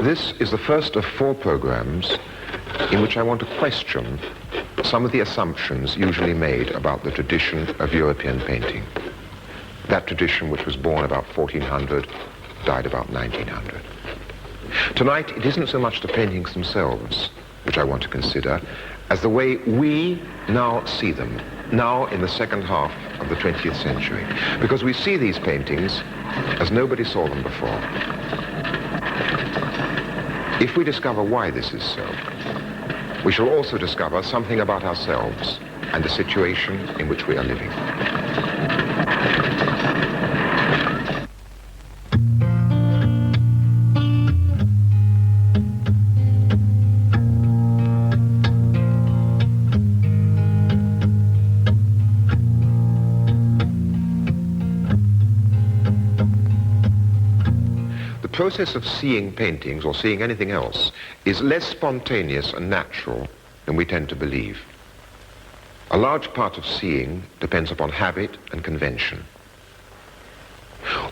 This is the first of 4 programs in which I want to question some of the assumptions usually made about the tradition of European painting. That tradition which was born about 1400, died about 1900. Tonight, it isn't so much the paintings themselves which I want to consider as the way we now see them, now in the second half of the 20th century. Because we see these paintings as nobody saw them before. If we discover why this is so, we shall also discover something about ourselves and the situation in which we are living. The process of seeing paintings or seeing anything else is less spontaneous and natural than we tend to believe. A large part of seeing depends upon habit and convention.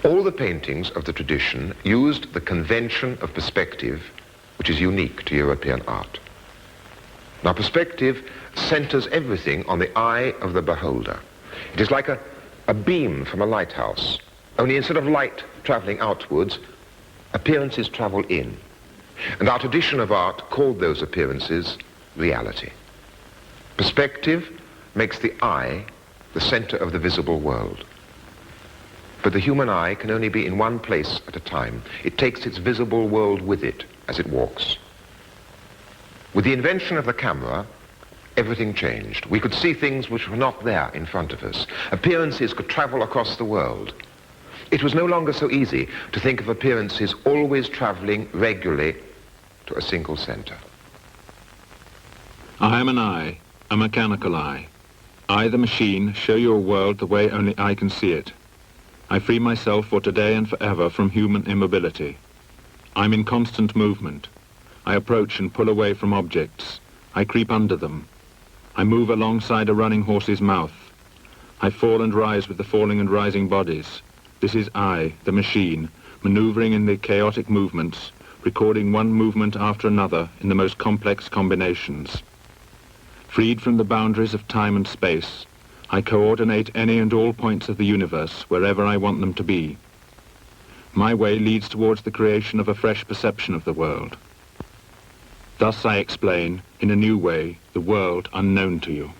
All the paintings of the tradition used the convention of perspective, which is unique to European art. Now, perspective centers everything on the eye of the beholder. It is like a beam from a lighthouse, only instead of light traveling outwards, appearances travel in. And our tradition of art called those appearances reality. Perspective makes the eye the center of the visible world. But the human eye can only be in one place at a time. It takes its visible world with it as it walks. With the invention of the camera, everything changed. We could see things which were not there in front of us. Appearances could travel across the world. It was no longer so easy to think of appearances always traveling regularly to a single center. I am an eye, a mechanical eye. I, the machine, show you a world the way only I can see it. I free myself for today and forever from human immobility. I'm in constant movement. I approach and pull away from objects. I creep under them. I move alongside a running horse's mouth. I fall and rise with the falling and rising bodies. This is I, the machine, maneuvering in the chaotic movements, recording one movement after another in the most complex combinations. Freed from the boundaries of time and space, I coordinate any and all points of the universe wherever I want them to be. My way leads towards the creation of a fresh perception of the world. Thus I explain, in a new way, the world unknown to you.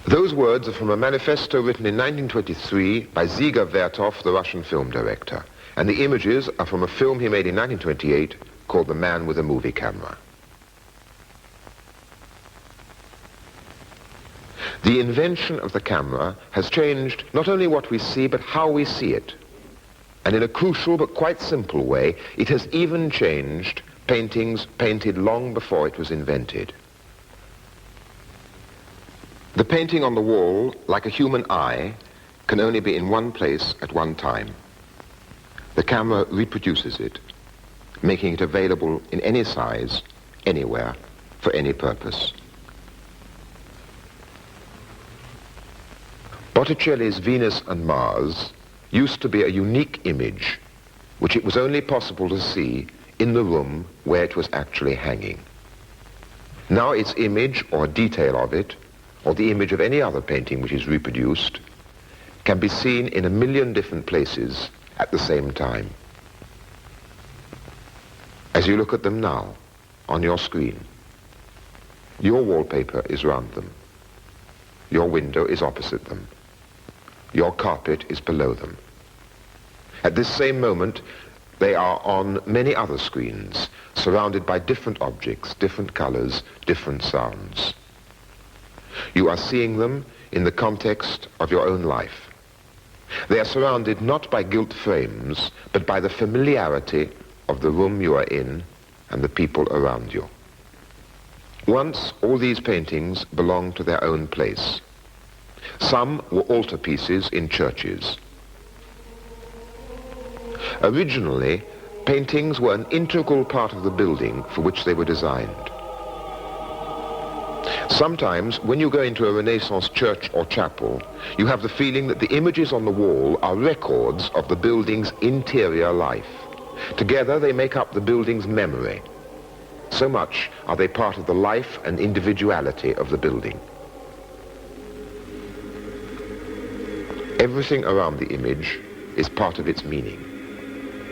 Those words are from a manifesto written in 1923 by Dziga Vertov, the Russian film director. And the images are from a film he made in 1928 called The Man with a Movie Camera. The invention of the camera has changed not only what we see, but how we see it. And in a crucial but quite simple way, it has even changed paintings painted long before it was invented. The painting on the wall, like a human eye, can only be in one place at one time. The camera reproduces it, making it available in any size, anywhere, for any purpose. Botticelli's Venus and Mars used to be a unique image, which it was only possible to see in the room where it was actually hanging. Now its image, or detail of it, or the image of any other painting which is reproduced, can be seen in 1 million different places at the same time. As you look at them now, on your screen, your wallpaper is round them. Your window is opposite them. Your carpet is below them. At this same moment, they are on many other screens, surrounded by different objects, different colors, different sounds. You are seeing them in the context of your own life. They are surrounded not by gilt frames, but by the familiarity of the room you are in and the people around you. Once, all these paintings belonged to their own place. Some were altarpieces in churches. Originally, paintings were an integral part of the building for which they were designed. Sometimes, when you go into a Renaissance church or chapel, you have the feeling that the images on the wall are records of the building's interior life. Together, they make up the building's memory. So much are they part of the life and individuality of the building. Everything around the image is part of its meaning.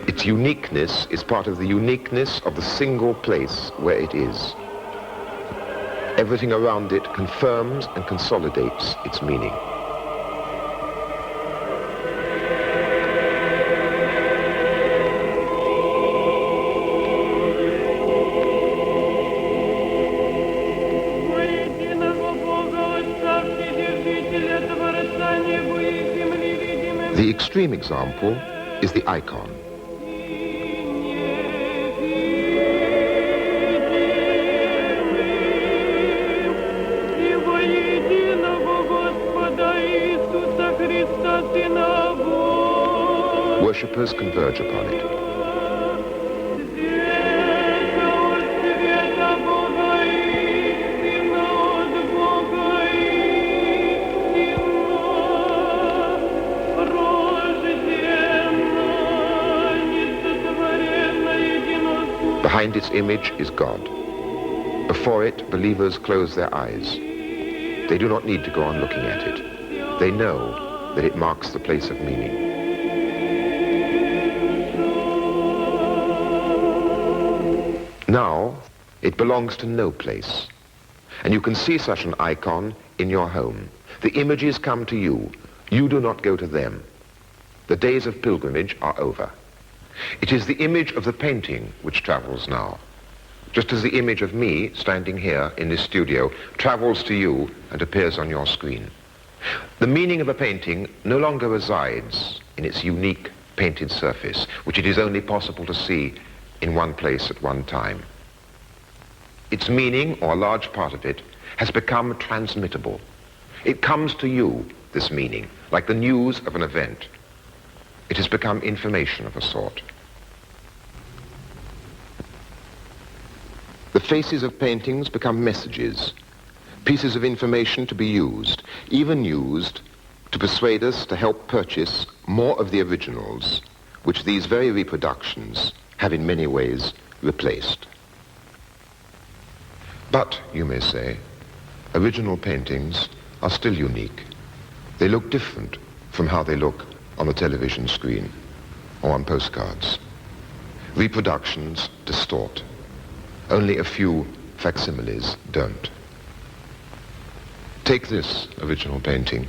Its uniqueness is part of the uniqueness of the single place where it is. Everything around it confirms and consolidates its meaning. The extreme example is the icon. Worshippers converge upon it. Behind its image is God. Before it, believers close their eyes. They do not need to go on looking at it. They know that it marks the place of meaning. Now, it belongs to no place. And you can see such an icon in your home. The images come to you. You do not go to them. The days of pilgrimage are over. It is the image of the painting which travels now, just as the image of me standing here in this studio travels to you and appears on your screen. The meaning of a painting no longer resides in its unique painted surface, which it is only possible to see in one place at one time. Its meaning, or a large part of it, has become transmittable. It comes to you, this meaning, like the news of an event. It has become information of a sort. The faces of paintings become messages, pieces of information to be used, even used to persuade us to help purchase more of the originals, which these very reproductions have in many ways replaced. But, you may say, original paintings are still unique. They look different from how they look on the television screen or on postcards. Reproductions distort. Only a few facsimiles don't. Take this original painting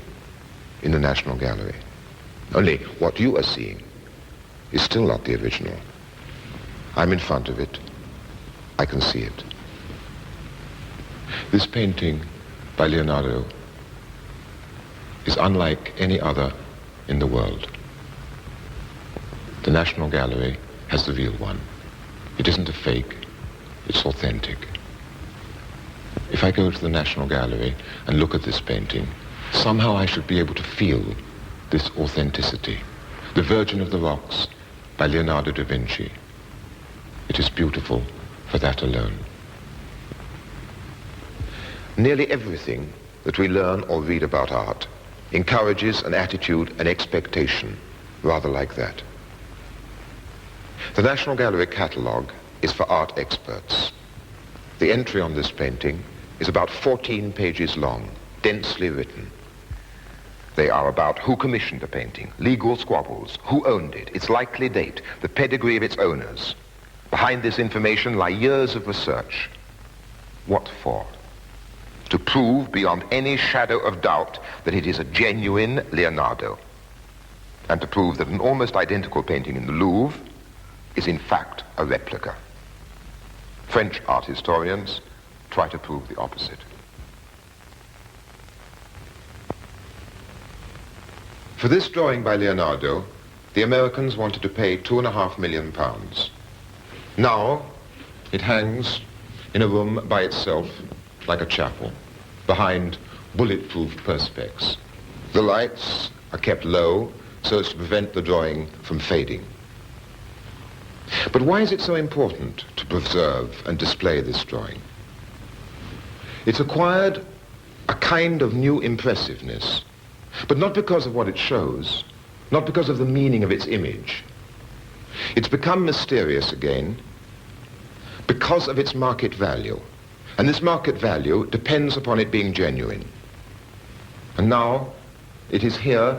in the National Gallery. Only what you are seeing is still not the original. I'm in front of it. I can see it. This painting by Leonardo is unlike any other in the world. The National Gallery has the real one. It isn't a fake, it's authentic. If I go to the National Gallery and look at this painting, somehow I should be able to feel this authenticity. The Virgin of the Rocks by Leonardo da Vinci. It is beautiful for that alone. Nearly everything that we learn or read about art encourages an attitude, an expectation, rather like that. The National Gallery catalogue is for art experts. The entry on this painting is about 14 pages long, densely written. They are about who commissioned the painting, legal squabbles, who owned it, its likely date, the pedigree of its owners. Behind this information lie years of research. What for? To prove beyond any shadow of doubt that it is a genuine Leonardo, and to prove that an almost identical painting in the Louvre is in fact a replica. French art historians try to prove the opposite. For this drawing by Leonardo, the Americans wanted to pay £2.5 million. Now, it hangs in a room by itself, like a chapel, behind bulletproof perspex. The lights are kept low so as to prevent the drawing from fading. But why is it so important to preserve and display this drawing? It's acquired a kind of new impressiveness, but not because of what it shows, not because of the meaning of its image. It's become mysterious again because of its market value. And this market value depends upon it being genuine. And now it is here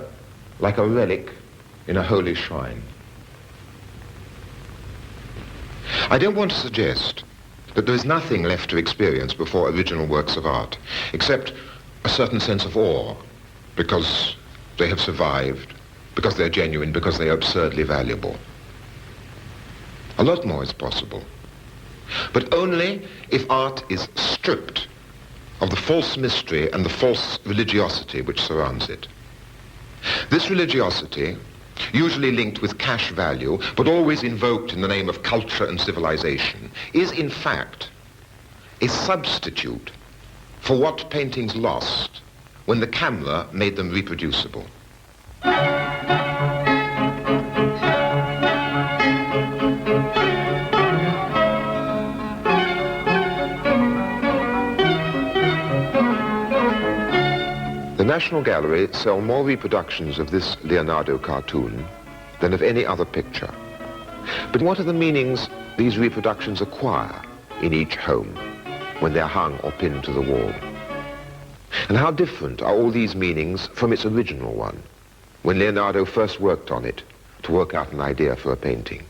like a relic in a holy shrine. I don't want to suggest that there is nothing left to experience before original works of art, except a certain sense of awe, because they have survived, because they're genuine, because they are absurdly valuable. A lot more is possible, but only if art is stripped of the false mystery and the false religiosity which surrounds it. This religiosity, usually linked with cash value, but always invoked in the name of culture and civilization, is in fact a substitute for what paintings lost when the camera made them reproducible. The National Gallery sell more reproductions of this Leonardo cartoon than of any other picture. But what are the meanings these reproductions acquire in each home when they're hung or pinned to the wall? And how different are all these meanings from its original one, when Leonardo first worked on it to work out an idea for a painting?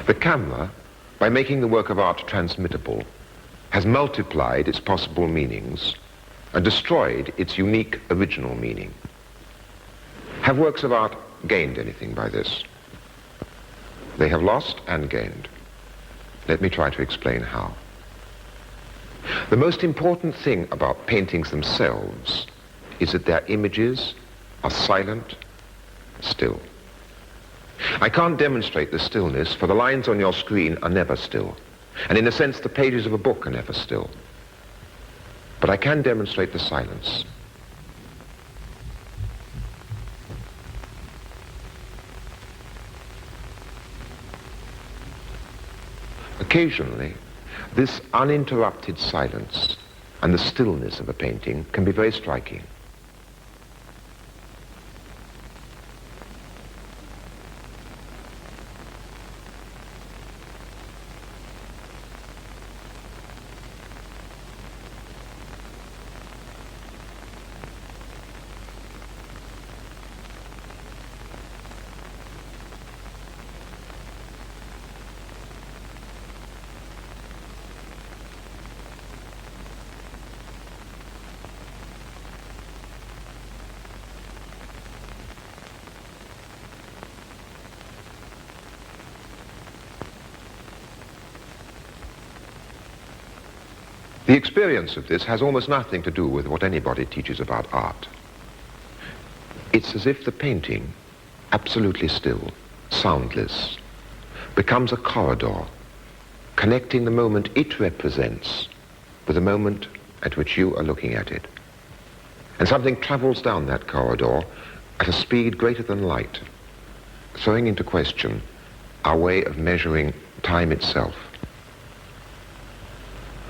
The camera, by making the work of art transmittable, has multiplied its possible meanings and destroyed its unique original meaning. Have works of art gained anything by this? They have lost and gained. Let me try to explain how. The most important thing about paintings themselves is that their images are silent, still. I can't demonstrate the stillness, for the lines on your screen are never still. And in a sense, the pages of a book are never still. But I can demonstrate the silence. Occasionally, this uninterrupted silence and the stillness of a painting can be very striking. The experience of this has almost nothing to do with what anybody teaches about art. It's as if the painting, absolutely still, soundless, becomes a corridor, connecting the moment it represents with the moment at which you are looking at it. And something travels down that corridor at a speed greater than light, throwing into question our way of measuring time itself.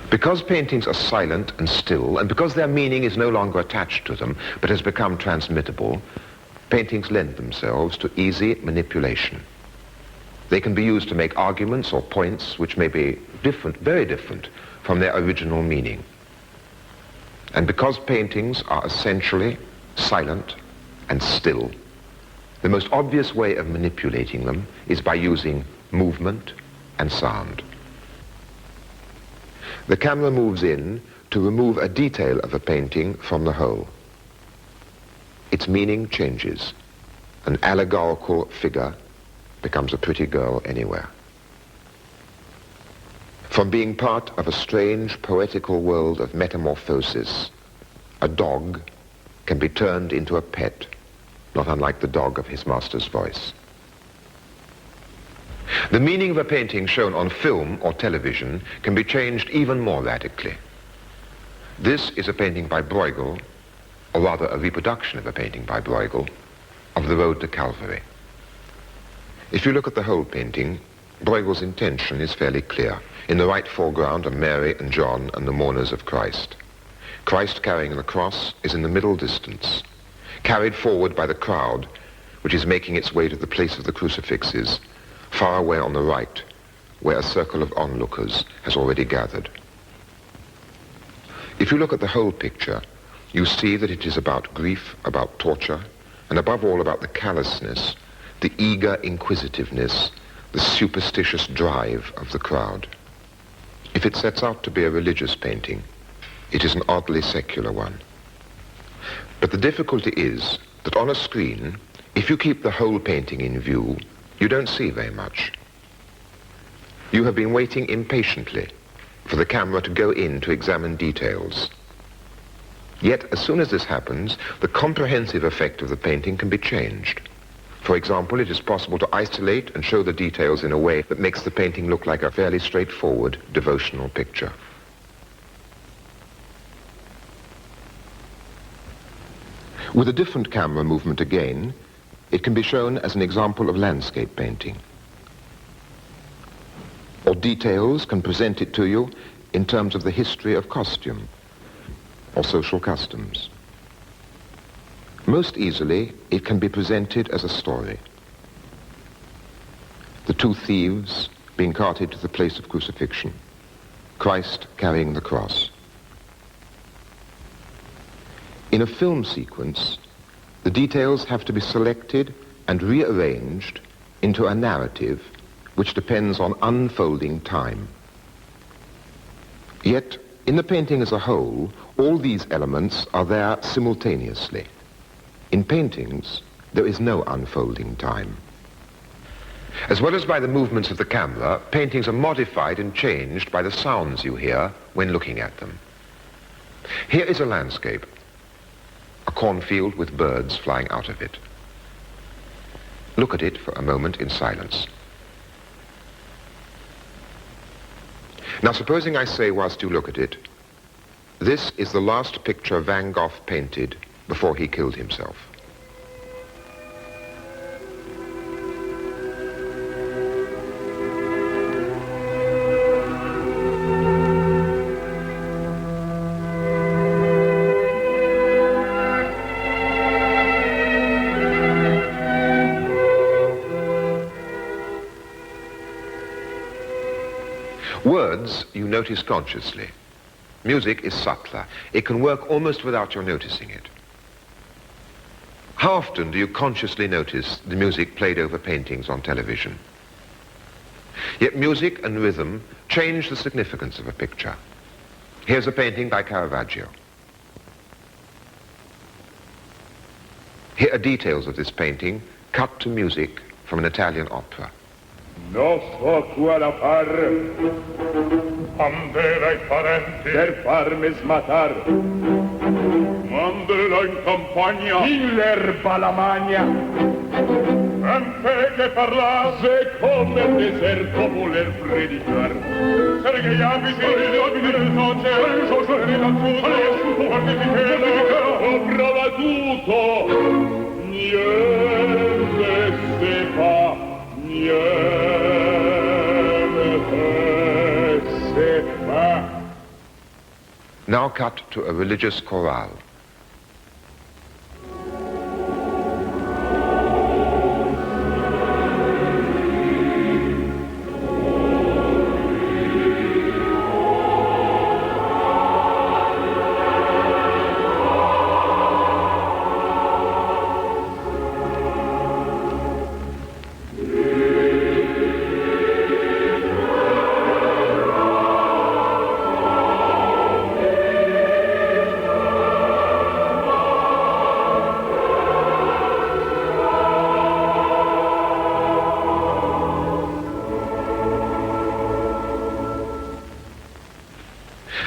Because paintings are silent and still, and because their meaning is no longer attached to them, but has become transmittable, paintings lend themselves to easy manipulation. They can be used to make arguments or points which may be different, very different, from their original meaning. And because paintings are essentially silent and still, the most obvious way of manipulating them is by using movement and sound. The camera moves in to remove a detail of a painting from the whole. Its meaning changes. An allegorical figure becomes a pretty girl anywhere. From being part of a strange poetical world of metamorphosis, a dog can be turned into a pet, not unlike the dog of his master's voice. The meaning of a painting shown on film or television can be changed even more radically. This is a painting by Bruegel, or rather a reproduction of a painting by Bruegel, of The Road to Calvary. If you look at the whole painting, Bruegel's intention is fairly clear. In the right foreground are Mary and John and the mourners of Christ. Christ carrying the cross is in the middle distance, carried forward by the crowd, which is making its way to the place of the crucifixes, far away on the right, where a circle of onlookers has already gathered. If you look at the whole picture, you see that it is about grief, about torture, and above all about the callousness, the eager inquisitiveness, the superstitious drive of the crowd. If it sets out to be a religious painting, it is an oddly secular one. But the difficulty is that on a screen, if you keep the whole painting in view, you don't see very much. You have been waiting impatiently for the camera to go in to examine details. Yet, as soon as this happens, the comprehensive effect of the painting can be changed. For example, it is possible to isolate and show the details in a way that makes the painting look like a fairly straightforward devotional picture. With a different camera movement again, it can be shown as an example of landscape painting. Or details can present it to you in terms of the history of costume or social customs. Most easily, it can be presented as a story. The two thieves being carted to the place of crucifixion, Christ carrying the cross. In a film sequence, the details have to be selected and rearranged into a narrative which depends on unfolding time. Yet, in the painting as a whole, all these elements are there simultaneously. In paintings, there is no unfolding time. As well as by the movements of the camera, paintings are modified and changed by the sounds you hear when looking at them. Here is a landscape, a cornfield with birds flying out of it. Look at it for a moment in silence. Now, supposing I say whilst you look at it, this is the last picture Van Gogh painted before he killed himself. Words you notice consciously. Music is subtler. It can work almost without your noticing it. How often do you consciously notice the music played over paintings on television? Yet music and rhythm change the significance of a picture. Here's a painting by Caravaggio. Here are details of this painting cut to music from an Italian opera. No so quale far, mandela i parenti, per farmi smatar. Mandela in campagna, in l'erba la magna. Anche che parlasse come il deserto voler predicar. Sergei abiti nel noce, ho prova tutto, niente se fa, niente. Now cut to a religious chorale.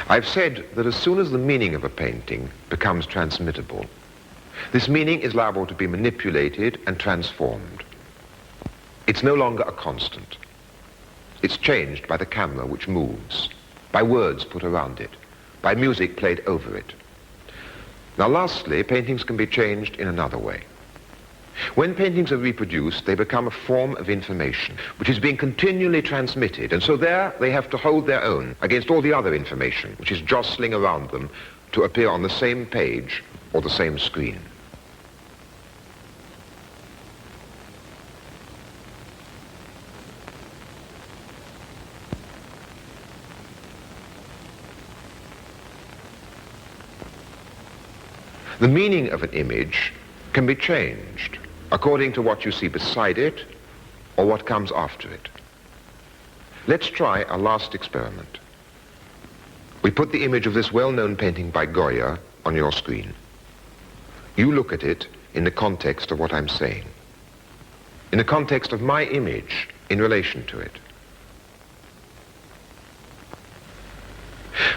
I've said that as soon as the meaning of a painting becomes transmittable, this meaning is liable to be manipulated and transformed. It's no longer a constant. It's changed by the camera which moves, by words put around it, by music played over it. Now lastly, paintings can be changed in another way. When paintings are reproduced, they become a form of information, which is being continually transmitted, and so there they have to hold their own against all the other information, which is jostling around them to appear on the same page or the same screen. The meaning of an image can be changed according to what you see beside it or what comes after it. Let's try a last experiment. We put the image of this well-known painting by Goya on your screen. You look at it in the context of what I'm saying, in the context of my image in relation to it.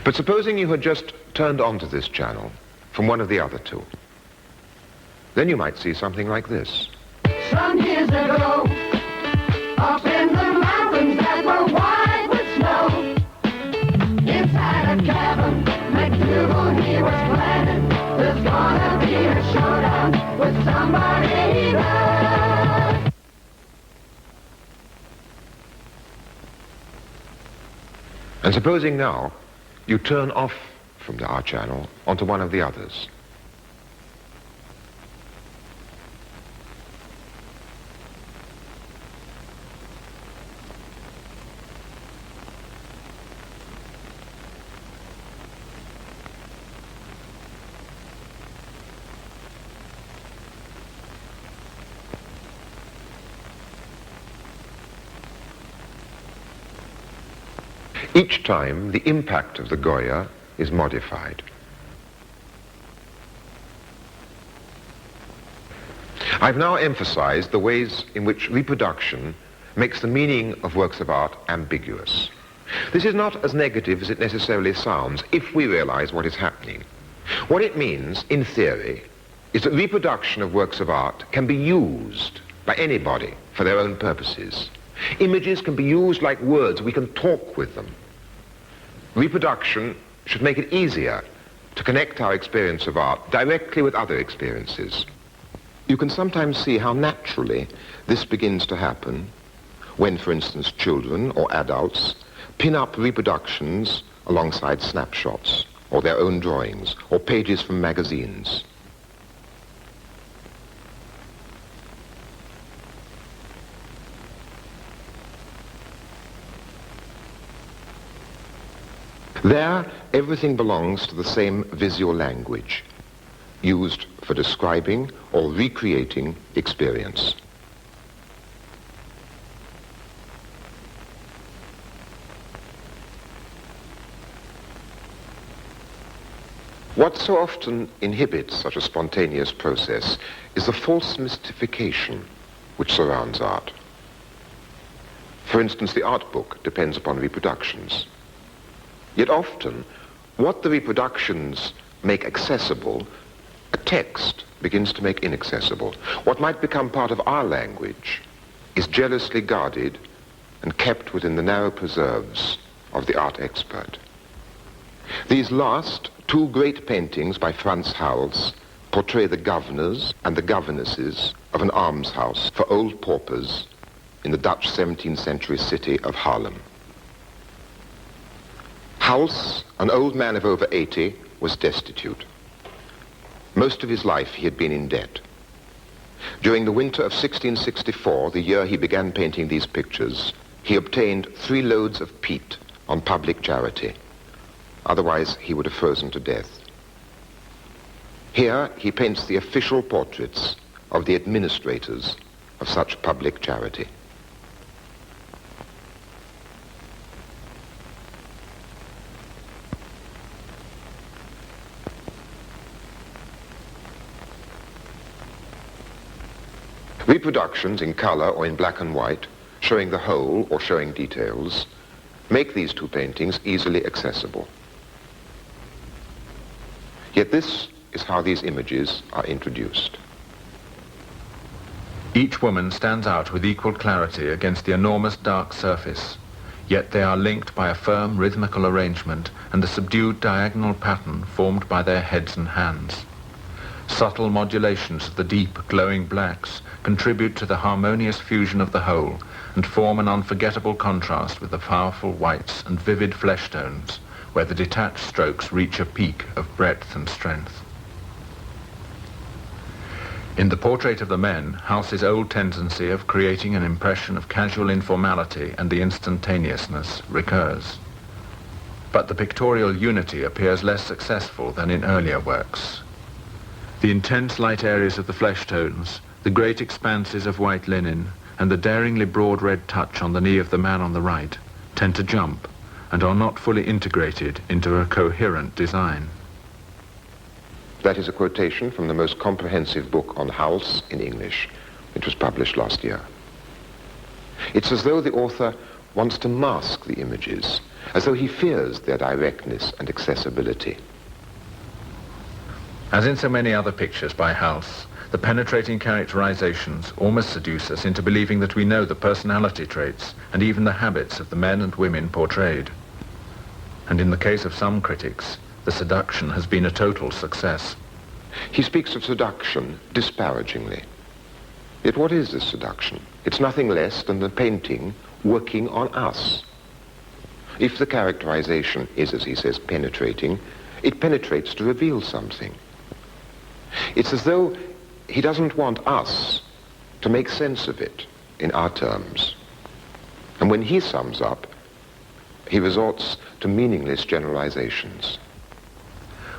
But supposing you had just turned onto this channel from one of the other two, then you might see something like this. Some years ago, up in the mountains that were white with snow, inside a cabin, MacDougal, he was planning, there's gonna be a showdown with somebody he loves. And supposing now you turn off from our channel onto one of the others. Each time, the impact of the Goya is modified. I've now emphasized the ways in which reproduction makes the meaning of works of art ambiguous. This is not as negative as it necessarily sounds if we realize what is happening. What it means, in theory, is that reproduction of works of art can be used by anybody for their own purposes. Images can be used like words. We can talk with them. Reproduction should make it easier to connect our experience of art directly with other experiences. You can sometimes see how naturally this begins to happen when, for instance, children or adults pin up reproductions alongside snapshots or their own drawings or pages from magazines. There, everything belongs to the same visual language, used for describing or recreating experience. What so often inhibits such a spontaneous process is the false mystification which surrounds art. For instance, the art book depends upon reproductions. Yet often, what the reproductions make accessible, a text begins to make inaccessible. What might become part of our language is jealously guarded and kept within the narrow preserves of the art expert. These last two great paintings by Frans Hals portray the governors and the governesses of an almshouse for old paupers in the Dutch 17th century city of Haarlem. Hals, an old man of over 80, was destitute. Most of his life he had been in debt. During the winter of 1664, the year he began painting these pictures, he obtained 3 loads of peat on public charity. Otherwise, he would have frozen to death. Here, he paints the official portraits of the administrators of such public charity. Reproductions in color or in black and white, showing the whole or showing details, make these two paintings easily accessible. Yet this is how these images are introduced. Each woman stands out with equal clarity against the enormous dark surface, yet they are linked by a firm rhythmical arrangement and a subdued diagonal pattern formed by their heads and hands. subtle modulations of the deep, glowing blacks contribute to the harmonious fusion of the whole and form an unforgettable contrast with the powerful whites and vivid flesh tones, where the detached strokes reach a peak of breadth and strength. In the portrait of the men, House's old tendency of creating an impression of casual informality and the instantaneousness recurs. But the pictorial unity appears less successful than in earlier works. The intense light areas of the flesh tones, the great expanses of white linen, and the daringly broad red touch on the knee of the man on the right tend to jump and are not fully integrated into a coherent design. That is a quotation from the most comprehensive book on House in English, which was published last year. It's as though the author wants to mask the images, as though he fears their directness and accessibility. As in so many other pictures by House, the penetrating characterizations almost seduce us into believing that we know the personality traits and even the habits of the men and women portrayed. And in the case of some critics, the seduction has been a total success. He speaks of seduction disparagingly. Yet what is this seduction? It's nothing less than the painting working on us. If the characterization is, as he says, penetrating, it penetrates to reveal something. It's as though he doesn't want us to make sense of it in our terms. And when he sums up, he resorts to meaningless generalizations.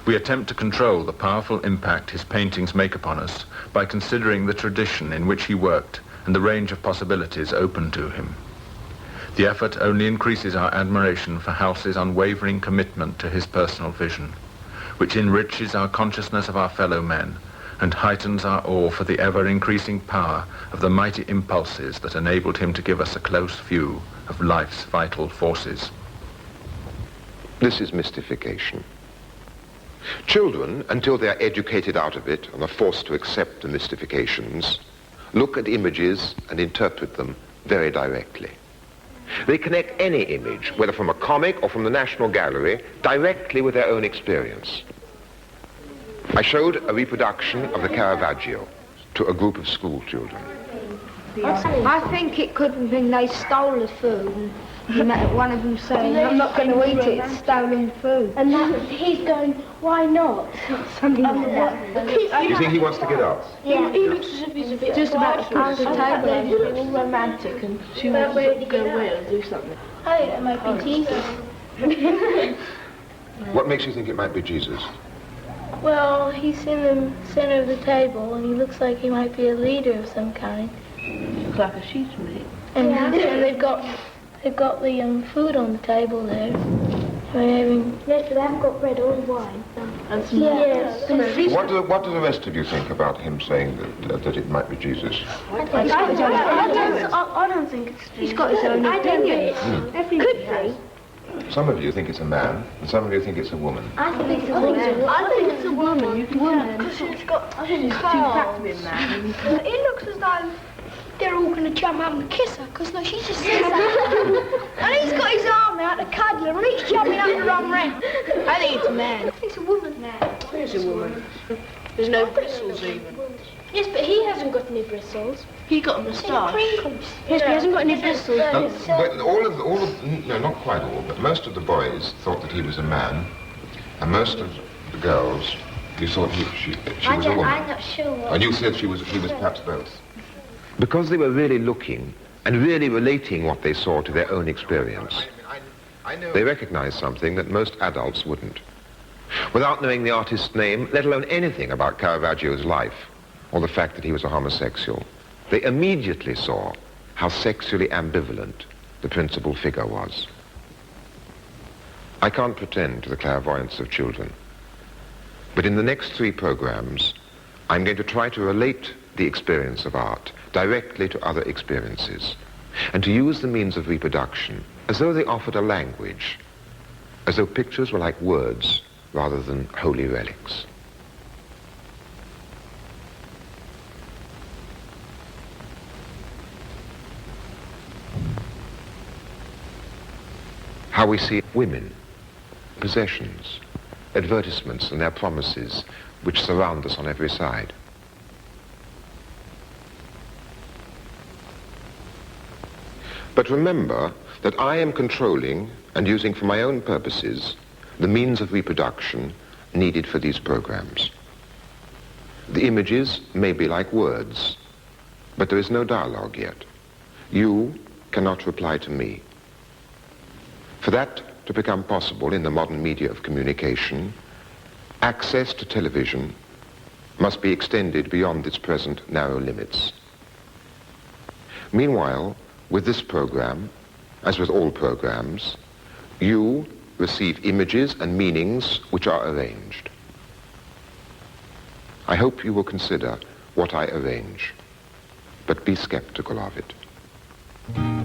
We attempt to control the powerful impact his paintings make upon us by considering the tradition in which he worked and the range of possibilities open to him. The effort only increases our admiration for House's unwavering commitment to his personal vision, which enriches our consciousness of our fellow men and heightens our awe for the ever-increasing power of the mighty impulses that enabled him to give us a close view of life's vital forces. This is mystification. Children, until they are educated out of it and are forced to accept the mystifications, look at images and interpret them very directly. They connect any image, whether from a comic or from the National Gallery, directly with their own experience. I showed a reproduction of the Caravaggio to a group of school children. I think it could have been they stole the food and one of them saying, I'm not going to eat it, it's stolen food. And that, he's going, why not? Something like that. Do you think he wants to get up? Yeah. He looks as if he's a bit Just about to pass the table. He looks all romantic and she wants to go away and do something. I think it might be Jesus. What makes you think it might be Jesus? Well, he's in the center of the table and he looks like he might be a leader of some kind. Looks like a sheep's meat. And they've got the food on the table there. Yes, but they haven't got bread or wine. And some Yes. What do the rest of you think about him saying that it might be Jesus? I don't think it's He's got his own opinion. Could be. Some of you think it's a man, and some of you think it's a woman. I think it's a woman. I think it's a woman. You can tell. Because she's got It looks as though they're all going to jump out and kiss her, because look, she just sits there. And he's got his arm out to cuddle her, and he's jumping up and run round. I think it's a man. It's a woman now. It's a woman. There's no bristles even. Yes, but he hasn't got any bristles. He got a moustache. Crinkles. Yes, but he hasn't got any bristles. But all of no, not quite all, but most of the boys thought that he was a man, and most of the girls, you thought she was a woman. I'm not sure. And you said he was perhaps both. Because they were really looking and really relating what they saw to their own experience, they recognized something that most adults wouldn't. Without knowing the artist's name, let alone anything about Caravaggio's life, or the fact that he was a homosexual, they immediately saw how sexually ambivalent the principal figure was. I can't pretend to the clairvoyance of children, but in the next 3 programs, I'm going to try to relate the experience of art directly to other experiences, and to use the means of reproduction as though they offered a language, as though pictures were like words rather than holy relics. How we see women, possessions, advertisements and their promises, which surround us on every side. But remember that I am controlling and using for my own purposes the means of reproduction needed for these programs. The images may be like words, but there is no dialogue yet. You cannot reply to me. For that to become possible in the modern media of communication, access to television must be extended beyond its present narrow limits. Meanwhile, with this program, as with all programs, you receive images and meanings which are arranged. I hope you will consider what I arrange, but be skeptical of it.